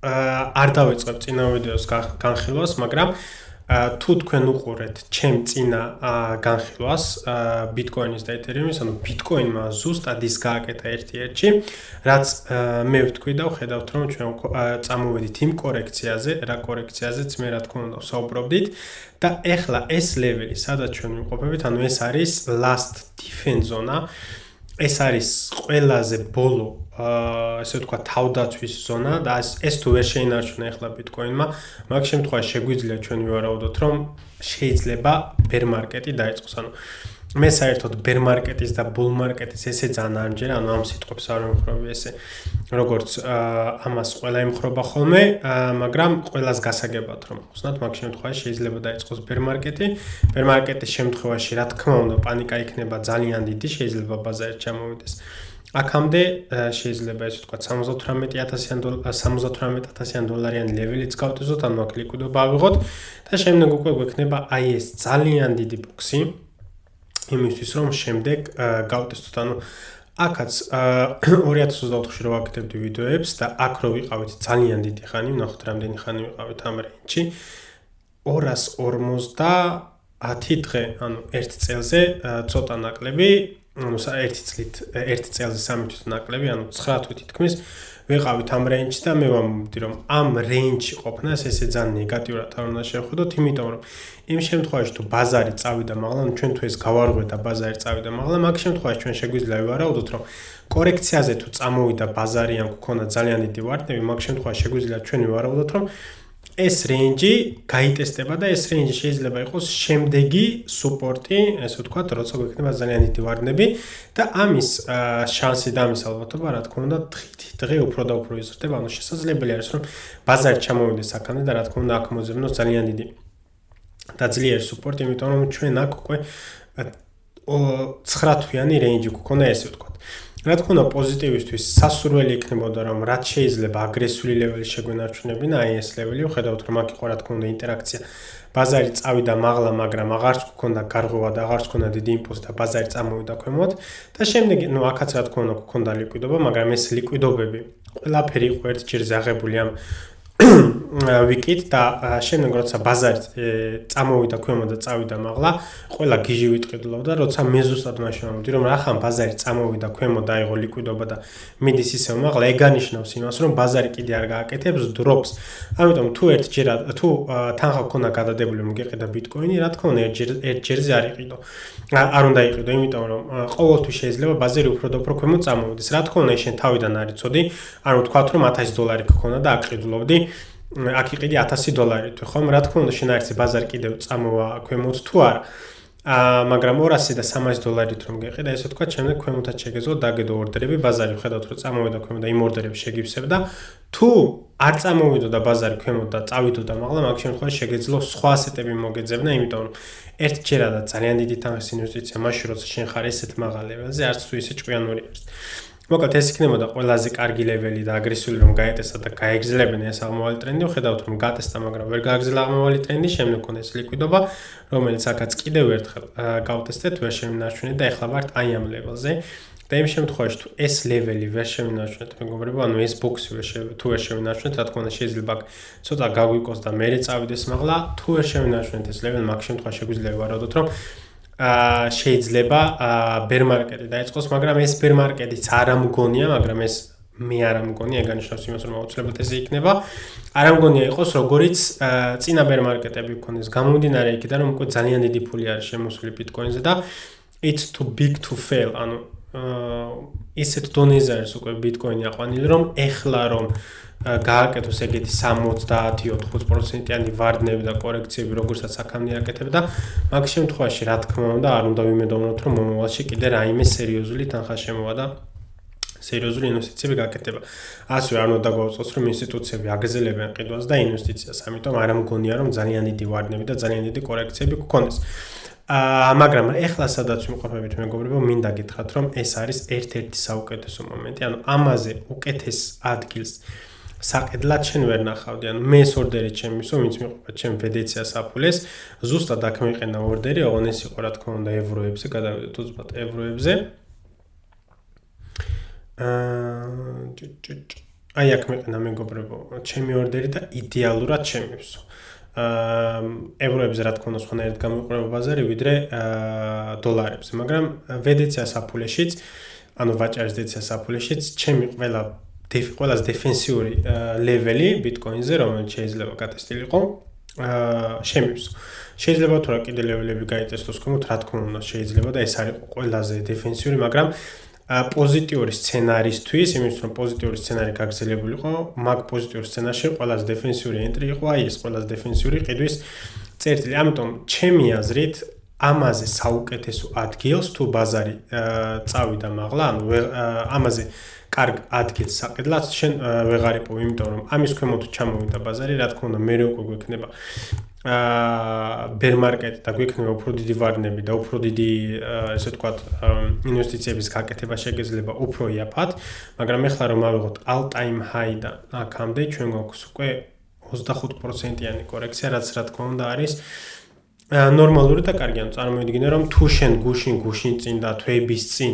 არ დავიწყებ წინა ვიდეოს განხილვას, მაგრამ თუ თქვენ უყურეთ ჩემ წინა განხილვას ბიტკოინის და ეთერიუმის, ანუ ბიტკოინმა ზუსტად ის გააკეთა ერთ-ერთში, რაც მე ვთქვი და ვხედავთ, რომ ჩვენ წამოვედით იმ კორექციაზე, რა კორექციაზეც მე რა თქმა უნდა ვსაუბრობდით და ეხლა ეს ლეველი, სადაც ჩვენ ვიმყოფებით, ანუ ეს არის last defense zone, ეს არის ყველაზე ბოლო ესე ვთქვა თავდაცვის ზონა და ეს თუ ვერ შეინარჩუნა ახლა ბიტკოინმა, მაგ შემთხვევაში შეგვიძლია ჩვენ ვივარაუდოთ, რომ შეიძლება bear market-ი დაიწყოს. ანუ მე საერთოდ bear market-ის და bull market-ის ესე ძალიან არ მჯერა, ანუ ამ სიტყვებს არ ვიმხრობი ესე, როგორც ამას ყველა იმხრობა ხოლმე, მაგრამ ყველას გასაგებად რომ ხსნათ, მაგ შემთხვევაში შეიძლება დაიწყოს bear market-ი. bear market-ის შემთხვევაში, რა თქმა უნდა, პანიკა იქნება ძალიან დიდი, შეიძლება ბაზარი ჩამოვიდეს. აქამდე შეიძლება ესე ვთქვათ 78,000 დოლარიანი ლეველიც გავტიზოთ, ანუ აქ ლიკვიდობა ავიღოთ და შემდეგ უკვე გვექნება აი ეს ძალიან დიდი ბოქსი იმისთვის რომ შემდეგ გავტესტოთ, ანუ აქაც 2024-ში რო ვაკეთებდი ვიდეოებს და აქ რო ვიყავით ძალიან დიდი ხანი, ნახოთ რამდენი ხანი ვიყავით ამ რეინჯში 250 დღე, ანუ 1 წელზე ცოტა ნაკლები, ანუ 1 წელზე 3 თვით ნაკლები, ანუ 9 თვით თქმის ვიყავით ამ რეინჯში და მე ვამბობდი რომ ამ რეინჯში ყოფნას ესე ძალიან ნეგატიურად არ უნდა შევხედოთ, იმიტომ რომ იმ შემთხვევაში თუ ბაზარი წავიდა მაღლა, ანუ ჩვენ თუ ეს გავარღვე და ბაზარი წავიდა მაღლა, მაგ შემთხვევაში ჩვენ შეგვიძლია ვივარაუდოთ, რომ კორექციაზე თუ წამოვიდა ბაზარი ან გქონდა ძალიან დიდი ვარდნები, მაგ შემთხვევაში შეგვიძლია ჩვენ ვივარაუდოთ, რომ ეს რეინჯი გაიტესტება და ეს რეინჯი შეიძლება იყოს შემდეგი სუპორტი, ესე ვთქვათ, როცა გვექნება ძალიან დიდი ვარდნები და ამის შანსი და ამის ალბათობა, რა თქმა უნდა, დღე უფრო და უფრო იზრდება, ანუ შესაძლებელი არის, რომ ბაზარი ჩამოვიდეს აქამდე და რა თქმა უნდა, აქ მოძებნოს ძალიან დიდი და ძლიერი სუპორტი, იმიტომ რომ ჩვენ აქ უკვე 9 თვიანი რეინჯი გვქონდა, ესე ვთქვათ. რა თქმა უნდა, პოზიტივისთვის სასურველი იქნებოდა, რომ რაც შეიძლება აგრესიული ლეველი შეგვენარჩუნებინა, აი ეს ლეველი, ვხედავთ, რომ აქ იყო რა თქმა უნდა ინტერაქცია. ბაზარი წავიდა მაღლა, მაგრამ აღარც გქონდა გარღვევა და აღარც გქონდა დიდი იმპულსი და ბაზარი წამოვიდა ქვემოთ და შემდეგ, ნუ აქაც რა თქმა უნდა გქონდა ლიკვიდობა, მაგრამ ეს ლიკვიდობები ყველაფერი იყო ერთ ჯერზე აღებული ამ ვიკით და შემდეგ როცა ბაზარი წამოვიდა ქვემოთ და წავიდა მაღლა, ყველა გიჟი ვიტყიდულობდა, როცა მე ზუსტად მაშინ ვამბობდი, რომ რახან ბაზარი წამოვიდა ქვემოთ და აიღო ლიკვიდობა და მიდის ისევ მაღლა, ეგ ანიშნავს იმას, რომ ბაზარი კიდე არ გააკეთებს დროპს. ამიტომ თუ თანხა გქონდა გადადებული რომ გეყიდა ბიტკოინი, რა თქმა უნდა, ერთ ჯერზე არ უნდა იყიდო, იმიტომ რომ ყოველთვის შეიძლება ბაზარი უფრო და უფრო ქვემოთ წამოვიდეს. რა თქმა უნდა, შენ თავიდან არ იცოდი, ანუ ვთქვათ, რომ 1000 დოლარი გქონდა და აკიდულობდი აქ იყიდი 1000 დოლარი თუ ხომ, რა თქმა უნდა შენ არ იცი ბაზარი კიდევ წამოვა ქვემოთ თუ არა, მაგრამ 200 და 300 დოლარით რომ გეყიდა, ესე ვთქვათ, შემდეგ ქვემოთაც შეგეძლო დაგედო ორდერები, ბაზარი ხედავთ რომ წამოვიდა ქვემოთ და იმ ორდერებს შეგივსებ და თუ არ წამოვიდო და ბაზარი ქვემოთ და წავიდო და მაღლა, მაგ შემთხვევაში შეგეძლო სხვა ასეტები მოგეძებნა, იმიტომ რომ ერთჯერადად ძალიან დიდი თანხის ინვესტიცია, მაშინ როცა შენ ხარ ესეთ მაღალ ლეველზე, არც თუ ისე ჭკვიანური არის. მოკლედ ეს იქნებოდა ყველაზე კარგი ლეველი და აგრესიული რომ გაეტესტა და გაეგზლებინა ეს აღმავალი ტრენდი, ვხედავთ რომ გატესტა, მაგრამ ვერ გააგზელა აღმავალი ტრენდი, შემდეგ ქონდა ეს ლიკვიდობა, რომელიც აქაც კიდევ ერთხელ გავტესტეთ, ვერ შევინარჩუნეთ და ეხლა ვართ აი ამ ლეველზე. და იმ შემთხვევაში თუ ეს ლეველი ვერ შევინარჩუნეთ, მეგობრებო, ანუ ეს ბოქსი თუ ვერ შევინარჩუნეთ, რა თქმა უნდა შეიძლება ცოტა გაგვიკოს და მერე წავიდეს მაღლა, თუ ვერ შევინარჩუნეთ ეს ლეველი, მაგ შემთხვევაში შეგვიძლია ვარაუდოთ, რომ შეიძლება bear market-ი დაიწყოს, მაგრამ ეს bear market-იც არ ამგონია, მაგრამ ეს მე არ ამგონია, ეგ ანიშნავს იმას, რომ აუცილებლად ესე იქნება. არ ამგონია იყოს, როგორიც წინა bear market-ები გქონდეს, გამომდინარე იქიდან, რომ უკვე ძალიან დიდი ფული არის შემოსული ბიტკოინზე და it's too big to fail, ანუ ისეთ დონეზე არის უკვე ბიტკოინი აყვანილი, რომ ეხლა რომ გააკეთოს ეგეთი 70-80%-იანი ვარდნები და კორექციები, როგორცაც აქამდე აკეთებდა, მაგ შემთხვევაში რა თქმა უნდა არ უნდა ვიმედოვნოთ, რომ მომავალში კიდე რაიმე სერიოზული თანხა შემოვა და სერიოზული ინვესტიციები გაკეთება. ასევე არ უნდა დაგვაუწყოს, რომ ინსტიტუციები აგრძელებენ ყიდვას და ინვესტიციას, ამიტომ არ ამგონია, რომ ძალიან დიდი ვარდნები და ძალიან დიდი კორექციები გქონდეს. მაგრამ ეხლა სადაც ვიმყოფებით, მეგობრებო, მინდა გითხრათ, რომ ეს არის ერთ-ერთი საუკეთესო მომენტი, ანუ ამაზე უკეთეს ადგილს საყიდლად შენ ვერ ნახავდი, ანუ მე ეს ორდერი ჩემისო, ვინც მიყვება ჩემ ვედეციას აფულეს, ზუსტად აქ მიყენა ორდერი, ოღონდ ეს იყო რა თქმა უნდა ევროებზე, გადავიდეთ უცბად ევროებზე. აი აქ მეყენა მეგობრებო, ჩემი ორდერი და იდეალურად შემივსო. ევროებზე რა თქმა უნდა სხვანაირად გამოიყურება ბაზარი ვიდრე დოლარებზე, მაგრამ ვედეცია საფულეშიც, ანუ ვაჭარის დეცია საფულეშიც, ჩემი ყველაზე დეფენსიური ლეველი ბიტკოინზე, რომელიც შეიძლება გატესტილიყო, შემივსო. შეიძლება თუ რა კიდე ლეველები გაიტესტოს ქვემოთ, რა თქმა უნდა შეიძლება და ეს არის ყველაზე დეფენსიური, მაგრამ პოზიტიური სცენარისთვის, იმის რომ პოზიტიური სცენარი გაგრძელებულიყო, მაგ პოზიტიურ სცენარში ყველაზე დეფენსიური ენტრი იყო, აი ეს ყველაზე დეფენსიური ყიდვის წერტილი. ამიტომ ჩემი აზრით, ამაზე საუკეთესო ადგილს თუ ბაზარი წავიდა მაღლა, ანუ ამაზე კარგ ადგილს საყიდლად შენ ვეღარ იპოვ, იმიტომ რომ ამის ქვემოთ ჩამოვიდა ბაზარი, რა თქმა უნდა, მე უკვე გვექნება bear market და გვექნება უფრო დიდი ვარნები და უფრო დიდი ესე ვთქვათ ინვესტიციების გაკეთება შეგეძლება უფრო იაფად, მაგრამ ეხლა რომ ავიღოთ all time high-დან აქამდე ჩვენ გვაქვს უკვე 25%-იანი კორექცია, რაც რა თქმა უნდა არის ნორმალური და კარგი. ანუ წარმოვიდგინე რომ თუ შენ გუშინ წინ და თვეების წინ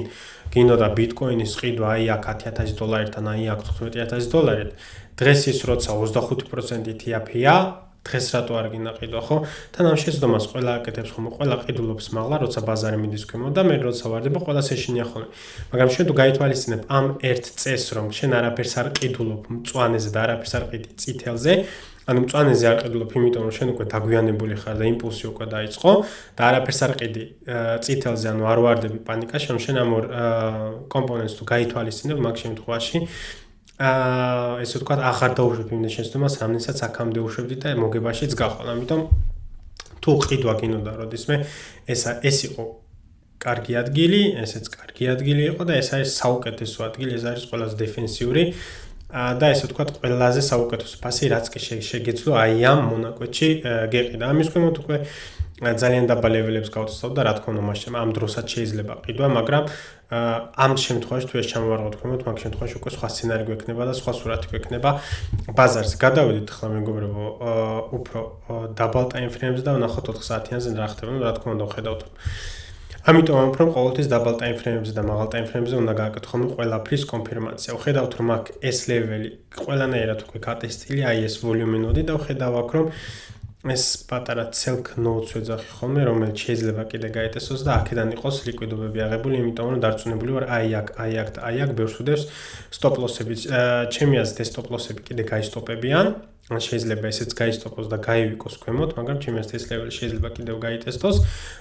გინდოდა ბიტკოინის ყიდვა აი აქ $10,000-დან აი აქ $15,000, დღეს ის როცა 25%-ით იაფია, დღეს რატო არ გინდა ყიდვა, ხო? თან ამ შეცდომას ყველა აკეთებს ხომ, ყველა ყიდულობს მაღლა, როცა ბაზარი მიდის ქვემოთ და მე როცა ვარდება, ყველას ეშინია ხოლმე. მაგრამ შენ თუ გაითვალისწინებ ამ ერთ წესს, რომ შენ არაფერს არ ყიდულობ მწვანეზე და არაფერს არ ყიდი წითელზე, ანუ მწვანეზე არ ყიდულობ, იმიტომ რომ შენ უკვე დაგვიანებული ხარ და იმპულსი უკვე დაიწყო და არაფერს არ ყიდი წითელზე, ანუ არ ვარდები პანიკაში, რომ შენ ამ ორ კომპონენტს თუ გაითვალისწინებ, მაგ შემთხვევაში ესე ვთქვათ, აღარ დაუშვებ იმ შეცდომას, რამდენსაც აქამდე უშვებდი და მოგებაშიც გახვალ. ამიტომ თუ ყიდვა გინდოდა როდისმე, ეს იყო კარგი ადგილი, ესეც კარგი ადგილი იყო და ეს არის საუკეთესო ადგილი, ეს არის ყველაზე დეფენსიური და ესე ვთქვათ, ყველაზე საუკეთესო ფასი, რაც კი შეგეძლო აი ამ მონაკვეთში გეყიდა. ამის ქვემოთ უკვე ძალიან დაბალ ლეველებს გავწევ და რა თქმა უნდა, ამ დროსაც შეიძლება ყიდვა, მაგრამ ამ შემთხვევაში თუ ეს ჩამოვარღოთ ქვემოთ, მაგ შემთხვევაში უკვე სხვა სცენარი გვექნება და სხვა სურათი გვექნება ბაზარზე. გადავიდეთ ახლა მეგობრებო, უფრო დაბალ time frame-ზე და ვნახოთ 4 საათიანზე რა ხდება, რა თქმა უნდა ვხედავთ. ამიტომ ამფრომ ყოველთვის დაბალ time frame-ზე და მაღალ time frame-ზე უნდა გააკეთო ხოლმე ყველაფრის კონფირმაცია. ვხედავთ რომ აქ ეს ლეველი ყველანაირად უკვე გატესტილი, აი ეს volume node და ვხედავ აქ რომ ეს პატარა silk nodes ვეძახი ხოლმე, რომელიც შეიძლება კიდე გაეტესოს და აქედან იყოს ლიკვიდობები აღებული, იმიტომ რომ დარწმუნებული ვარ აი აქ და აი აქ ბევრს უდევს stop loss-ები. ჩემი აზრით ეს stop loss-ები კიდე გაისტოპებიან. შეიძლება ესეც გაისტოპოს და გაივიკოს ქვემოთ, მაგრამ ჩემი აზრით ეს ლეველი შეიძლება კიდევ გაიტესტოს.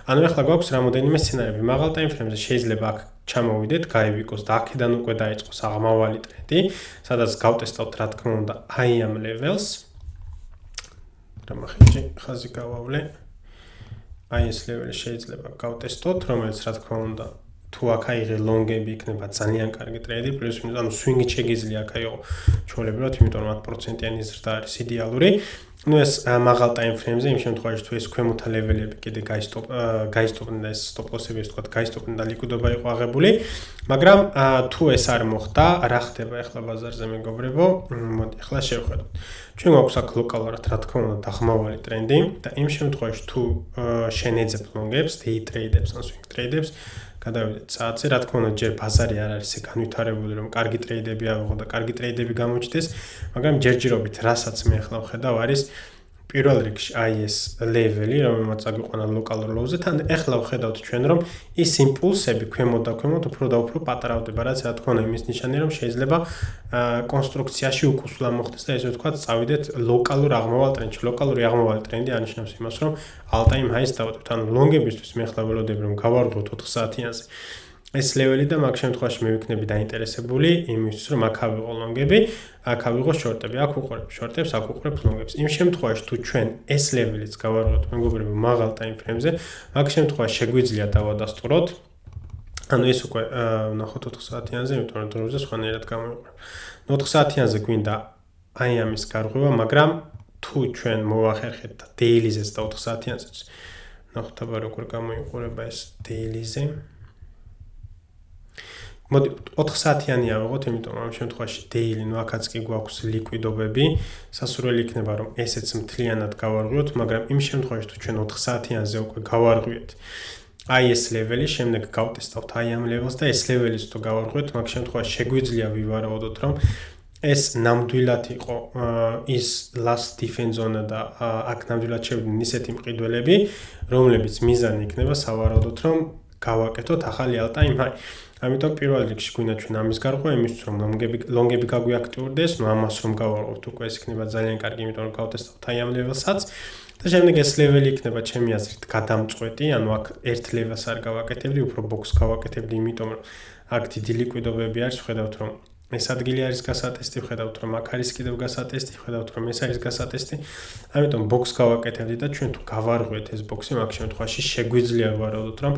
ანუ ახლა გვაქვს რამოდენიმე სცენარები. მაღალ time frame-ზე შეიძლება აქ ჩამოვიდეთ, გაივიკოს და აქედან უკვე დაიწყოს აღმავალი ტრენდი, სადაც გავტესტავთ რა თქმა უნდა აი ამ levels. რამახეჭი ხაზი გავავლე. აი ეს ლეველი შეიძლება გავტესტოთ, რომელიც რა თქმა უნდა თუ აქ აიღე ლონგები იქნება ძალიან კარგი ტრეიდი, პლუს მინუს, ანუ სვინგი შეგიძლია აქ აიღო ჩვეულებრივად, იმიტომ რომ 10%-იანი ზრდა არის იდეალური. ну ეს მაღალ time frame-ზე იმ შემთხვევაში თუ ეს ქვემოთა ლეველები კიდე გაისტოპდნენ და ეს stop loss-ები ასე ვთქვათ გაისტოპდნენ და ლიკვიდობა იყო აღებული, მაგრამ თუ ეს არ მოხდა, რა ხდება ახლა ბაზარზე მეგობრებო? მოდი ახლა შევხედოთ. ჩვენ გვაქვს აქ ლოკალურად რა თქმა უნდა დაღმავალი ტრენდი და იმ შემთხვევაში თუ შენ ეძებ ლონგებს, day trade-ებს ან swing trade-ებს, გადავიდეთ საათზე, რა თქმა უნდა ჯერ ბაზარი არ არის განვითარებული, რომ კარგი ტრეიდები ავიღო და კარგი ტრეიდები გამოჩნდეს, მაგრამ ჯერჯერობით რასაც მე ახლა ვხედავ არის პირველ რიგში აი ეს ლეველი, რომელმაც აგვიყვანა ლოკალურ ლოუზე, თან ახლა ვხედავთ ჩვენ რომ ის იმპულსები ქვემოთ და ქვემოთ უფრო და უფრო პატარავდება, რაც რა თქმა უნდა იმის ნიშანია, რომ შეიძლება კონსტრუქციაში უკუსვლა მოხდეს და ესე ვთქვათ, წავიდეთ ლოკალურ აღმავალ ტრენდში. ლოკალური აღმავალი ტრენდი ანიშნავს იმას, რომ all time highs დავდებთ. ანუ ლონგებისთვის მე ახლა ველოდები რომ გავარდოთ 4 საათიანზე ეს ლეველი და მაგ შემთხვევაში მე ვიქნები დაინტერესებული იმისთვის, რომ აქ ავიღო ლონგები, აქ ავიღო შორტები, აქ უყურებ შორტებს, აქ უყურებ ლონგებს. იმ შემთხვევაში თუ ჩვენ ეს ლეველიც გავარდოთ მეგობრებო მაღალ time frame-ზე, მაგ შემთხვევაში შეგვიძლია დავადასტუროთ. ანუ ეს უკვე ვნახოთ 4 საათიანზე, იმიტომ რომ დროზე სხვანაირად გამოიყურებ. 4 საათიანზე გვინდა აი ამის გარღვევა, მაგრამ თუ ჩვენ მოვახერხეთ და daily-ზეც და 4 საათიანზეც ვნახოთ აბა როგორ გამოიყურება ეს daily-ზე. მოდი 4 საათიანი ავიღოთ, იმიტომ რომ ამ შემთხვევაში daily, ну აქაც კი გვაქვს ლიკვიდობები, სასურველი იქნება რომ ესეც მთლიანად გავარღვიოთ, მაგრამ იმ შემთხვევაში თუ ჩვენ 4 საათიანზე უკვე გავარღვიეთ აი ეს ლეველი, შემდეგ გავტესტავთ აი ამ ლეველს და ეს ლეველიც თუ გავარღვიოთ, მაგ შემთხვევაში შეგვიძლია ვივარაუდოთ, რომ ეს ნამდვილად იყო ის last defense zone და აქ ნამდვილად შევიდნენ ისეთი მყიდველები, რომლებიც მიზანი იქნება სავარაუდოდ რომ გავაკეთოთ ახალი all-time high. ამიტომ პირველ რიგში გვინდა ჩვენ ამის გარყვა, იმისთვის რომ ლონგები გაგვიაქტიურდეს, ამას რომ გავარყოთ უკვე ეს იქნება ძალიან კარგი, იმიტომ რომ გავტესტავთ აი ამ level-საც. და შემდეგ ეს level-ი იქნება ჩემი აზრით გადამწყვეტი, ანუ აქ ერთ level-ს არ გავაკეთებდი, უფრო box გავაკეთებდი, იმიტომ რომ აქ დიდი ლიკვიდობები არის, ხედავთ რომ ეს ადგილი არის გასატესტი, ხედავთ რომ აქ არის კიდევ გასატესტი, ხედავთ რომ ეს არის გასატესტი. ამიტომ box გავაკეთებდი და ჩვენ თუ გავარღვეთ ეს box-ი, მაგ შემთხვევაში შეგვიძლია ვარაუდოთ რომ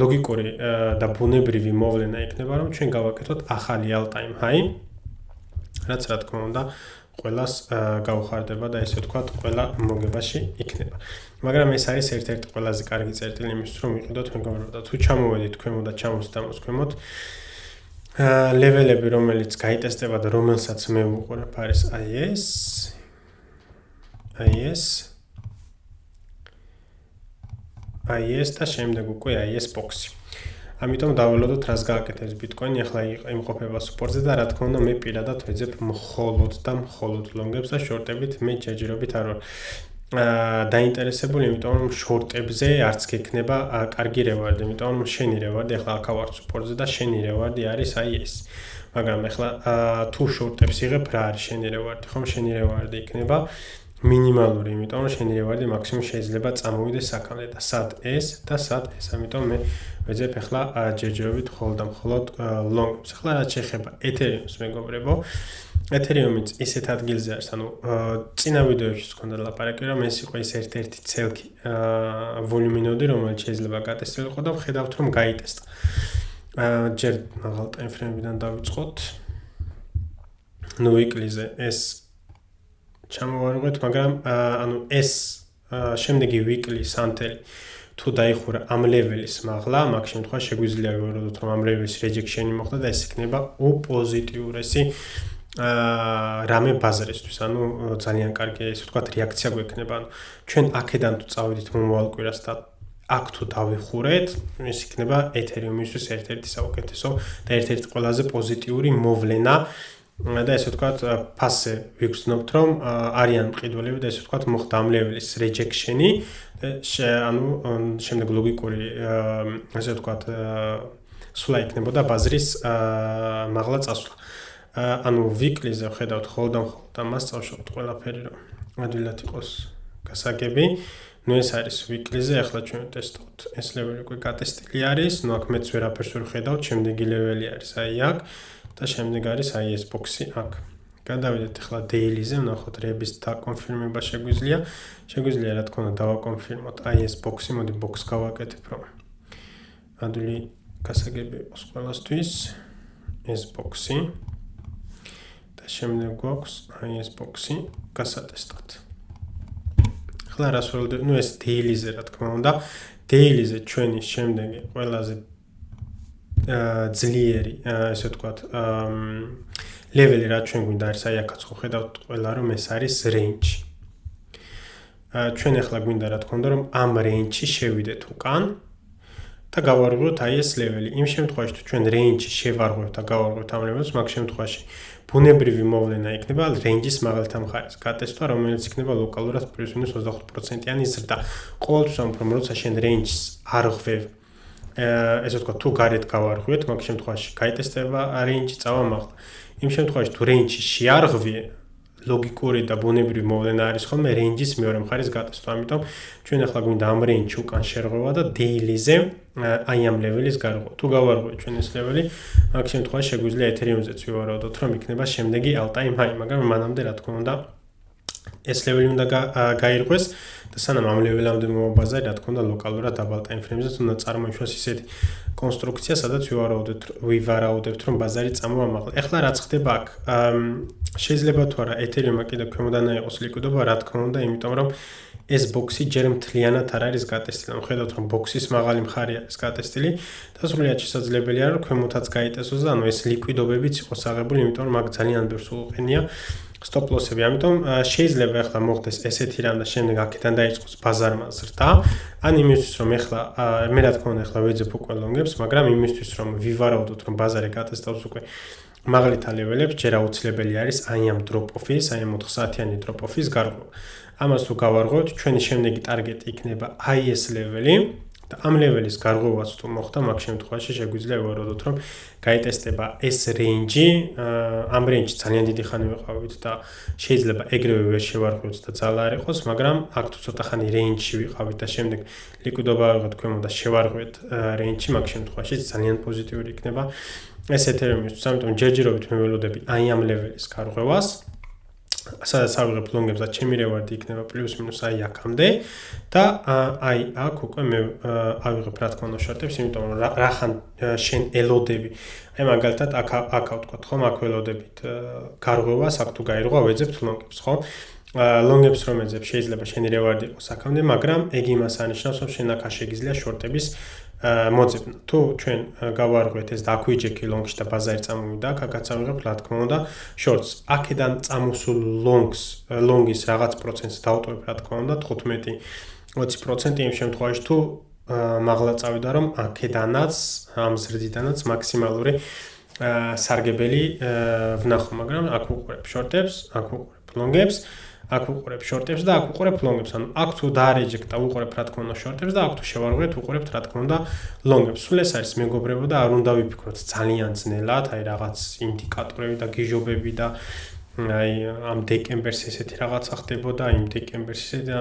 ლოგიკური და ბუნებრივი მოვლენა იქნება რომ ჩვენ გავაკეთოთ ახალი all-time high, რაც რა თქმა უნდა ყველას გაუხარდება და ესე ვთქვათ, ყველა მოგებაში იქნება. მაგრამ ეს არის ერთ-ერთი ყველაზე კარგი წერტილი იმისთვის რომ ვიყიდოთ მეგობრებო და თუ ჩამოვედით ქვემოთ და ჩამოსდამოს ქვემოთ level-ები რომელიც გაიტესტება და რომელსაც მე ვუყურებ არის IS და შემდეგ უკვე IS box-ი. ამიტომ დავალოდოთ რას გააკეთებს Bitcoin-ი, ახლა იმყოფება სუპორტზე და რა თქმა უნდა მე პირადად ვეძებ მხოლოდ ლონგებს და შორტებით მე ჯერჯერობით არ ვარ დაინტერესებული, იმიტომ რომ შორტებზე არც გექნება კარგი რევარდი, იმიტომ რომ შენი რევარდი ახლა აქ ვარ სუპორტზე და შენი რევარდი არის IS. მაგრამ ახლა თუ შორტებს იღებ, რა არის შენი რევარდი? ხომ შენი რევარდი იქნება მინიმალური, იმიტომ რომ შენი რევარდი მაქსიმუმ შეიძლება წამოვიდეს აქამდე და სად ეს და სად ეს. ამიტომ მე ვეძებ ახლა ჯერჯერობით მხოლოდ ლონგებს. ახლა რაც შეეხება ეთერიუმს მეგობრებო, ეთერიუმიც ისეთ ადგილზე არის, ანუ წინა ვიდეოშიც გქონდა ლაპარაკი, რომ ეს იყო ის ერთ-ერთი ცელკი ვოლიუმინოდი, რომელიც შეიძლება გატესტილიყო და ვხედავთ რომ გაიტესტა. ჯერ მაღალ time frame-იდან დავიწყოთ. ნუ weekly-ზე ეს ჩამოვარღვეთ, მაგრამ ანუ ეს შემდეგი weekly სანთელი თუ დაიხურა ამ level-ის მაღლა, მაგ შემთხვევაში შეგვიძლია ვივარაუდოთ რომ ამ level-ის rejection-ი მოხდა და ეს იქნება უპოზიტიურესი რამე ბაზარისთვის, ანუ ძალიან კარგი ესე ვთქვათ რეაქცია გვექნება. ანუ ჩვენ აქედან თუ წავიდით მომავალ კვირას და აქ თუ დავიხურეთ, ეს იქნება ეთერიუმისთვის ერთ-ერთი საუკეთესო და ერთ-ერთი ყველაზე პოზიტიური მოვლენა და ესე ვთქვათ ფასზე ვიგრძნობთ რომ არიან მყიდველები და ესე ვთქვათ მოხდა ამ level-ის rejection-ი, ანუ შემდეგ ლოგიკური ესე ვთქვათ სულა იქნებოდა ბაზრის მაღლა წასვლა. ანუ weekly-ზე ვხედავთ ხოლმე და მას წავშოვთ ყველაფერი რომ ადვილად იყოს გასაგები. ნუ ეს არის weekly-ზე, ახლა ჩვენ ვტესტავთ. ეს level უკვე გატესტილი არის, ნუ აქ მეც ვერაფერს ვერ ვხედავთ, შემდეგი level-ი არის აი აქ და შემდეგ არის IS box-ი აქ. გადავიდეთ ახლა daily-ზე, ვნახოთ რების დაკონფირმება შეგვიძლია რა თქმა უნდა დავაკონფირმოთ IS box-ი, მოდი box გავაკეთებ რომ ადვილი გასაგები იყოს ყველასთვის ეს box-ი და შემდეგ გვაქვს IS box-ი გასატესტად. ახლა რას ველოდებ, ნუ ეს daily-ზე რა თქმა უნდა, daily-ზე ჩვენი შემდეგი ყველაზე ძლიერი, ესე ვთქვათ, level-ი რა ჩვენ გვინდა არის, აი აქაც ხედავთ ყველა რომ ეს არის range. ჩვენ ახლა გვინდა რა თქმა უნდა რომ ამ range-ში შევიდეთ უკან და გავარღვევთ აი ეს level-ი. იმ შემთხვევაში თუ ჩვენ range-ში შევარღვევთ და გავარღვევთ ამ level-ს, მაგ შემთხვევაში ბუნებრივი მოვლენა იქნება range-ის მაღალთა მხარეს გატესტვა, რომელიც იქნება ლოკალურად პლუს-მინუს 25%-იანი ზრდა. ყოველთვის ამბობ, როცა შენ range-ს არ ღვევ, ესე ვთქვათ, თუ გარეთ გავარღვევთ, მაგ შემთხვევაში გაიტესტება range-ი წავა მაღლა. იმ შემთხვევაში თუ range-ში შეარღვიე, ლოგიკური და ბუნებრივი მოვლენა არის ხოლმე range-ის მეორე მხარეს გატესტვა. ამიტომ ჩვენ ახლა გვინდა ამ range-ში უკან შერღვევა და daily-ზე აი ამ level-ის გარღვევა. თუ გავარღვევთ ჩვენ ეს level-ი, მაგ შემთხვევაში შეგვიძლია ეთერიუმზეც ვივარაუდოთ, რომ იქნება შემდეგი all-time high, მაგრამ მანამდე რა თქმა უნდა ეს level-ი უნდა გაირღვეს და სანამ ამ level-ამდე მომაბაზარი, რა თქმა უნდა ლოკალურად double time frame-ზე უნდა წარმოიშვას ისეთი კონსტრუქცია, სადაც ვივარაუდებთ რომ ბაზარი წამოამაღლა. ახლა რაც ხდება აქ, შეიძლება თუ არა ეთერიუმმა კიდევ ქვემოდანა იყოს ლიკვიდობა, რა თქმა უნდა, იმიტომ რომ ეს box-ი ჯერ მთლიანად არ არის გატესტილი. ხედავთ რომ box-ის მაღალი მხარე არის გატესტილი და სრულიად შესაძლებელია რომ ქვემოთაც გაიტესოს და ანუ ეს ლიკვიდობებიც იყოს აღებული, იმიტომ რომ აქ ძალიან ბევრს უყენია stop loss-ები. ამიტომ შეიძლება ახლა მოხდეს ესეთი რამ და შემდეგ აქედან დაიწყოს ბაზარმა ზრდა. ან იმისთვის რომ ახლა მე რა თქმა უნდა ახლა ვეძებ უკვე ლონგებს, მაგრამ იმისთვის რომ ვივარაუდოთ რომ ბაზარი გატესტავს უკვე მაღლით ლეველებს ჯერ აუცილებელი არის აი ამ drop-off-ის, აი ამ 4 საათიანი drop-off-ის გარღვევა. ამას თუ გავარღვევთ, ჩვენი შემდეგი ტარგეტი იქნება აი ეს ლეველი და ამ ლეველის გარღვევაც თუ მოხდა, მაგ შემთხვევაში შეგვიძლია ვარაუდოთ, რომ გაიტესტება ეს რეინჯი, ამ რეინჯში ძალიან დიდი ხანი ვიყავით და შეიძლება ეგრევე ვერ შევარღვევთ და ძალა არ იყოს, მაგრამ აქ თუ ცოტა ხანი რეინჯში ვიყავით და შემდეგ ლიკვიდობა ავიღოთ ქვემოთ და შევარღვევთ რეინჯში, მაგ შემთხვევაში ძალიან პოზიტიური იქნება ეს ეთერეუმისთვის, ამიტომ ჯერჯერობით მე ველოდები აი ამ ლეველის გარღვევას. სადაც ავიღებ ლონგებს და ჩემი რევარდი იქნება პლუს-მინუს აი აქამდე და აი აქ უკვე მე ავიღებ რა თქმა უნდა შორტებს, იმიტომ რომ რახან შენ ელოდები. აი მაგალითად აქ ვთქვათ ხომ, აქ ველოდებით გარღვევას, აქ თუ გაირღვა ვეძებთ ლონგებს, ხო? ლონგებს რომ ეძებ შეიძლება შენი რევარდი იყოს აქამდე, მაგრამ ეგ იმას ანიშნავს, რომ შენ აქ შეგიძლია შორტების მოძებნა. თუ ჩვენ გავარღვევთ ეს და აქ ვიჯექი ლონგში და ბაზარი წამოვიდა, აქაც ავიღებ რა თქმა უნდა შორტს. აქედან წამოსულ ლონგის რაღაც პროცენტს დავტოვებ რა თქმა უნდა 15-20% იმ შემთხვევაში თუ მაღლა წავიდა, რომ აქედანაც ამ ზრდიდანაც მაქსიმალური სარგებელი ვნახო, მაგრამ აქ ვუყურებ შორტებს, აქ ვუყურებ ლონგებს. აქ ვუყურებ შორტებს და აქ ვუყურებ ლონგებს. ანუ აქ თუ დაარეჯეკ და ვუყურებ რა თქმა უნდა შორტებს და აქ თუ შევარღვევთ ვუყურებთ რა თქმა უნდა ლონგებს. სულ ეს არის მეგობრებო და არ უნდა ვიფიქროთ ძალიან ძნელად, აი რაღაც ინდიკატორები და გიჟობები და აი ამ დეკემბერს ესეთი რაღაცა ხდებოდა, იმ დეკემბერს ესეთი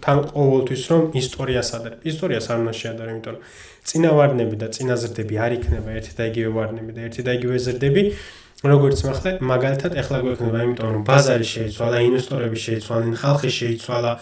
თან ყოველთვის რომ ისტორიას ადარ. ისტორიას არ უნდა შეადარო, იმიტომ რომ წინა ვარდნები და წინა ზრდები არ იქნება ერთი და იგივე ვარდნები და ერთი და იგივე ზრდები. როგორც მაგალითად ეხლა გვექნება, იმიტომ რომ ბაზარი შეიცვალა, ინვესტორები შეიცვალნენ, ხალხი შეიცვალა,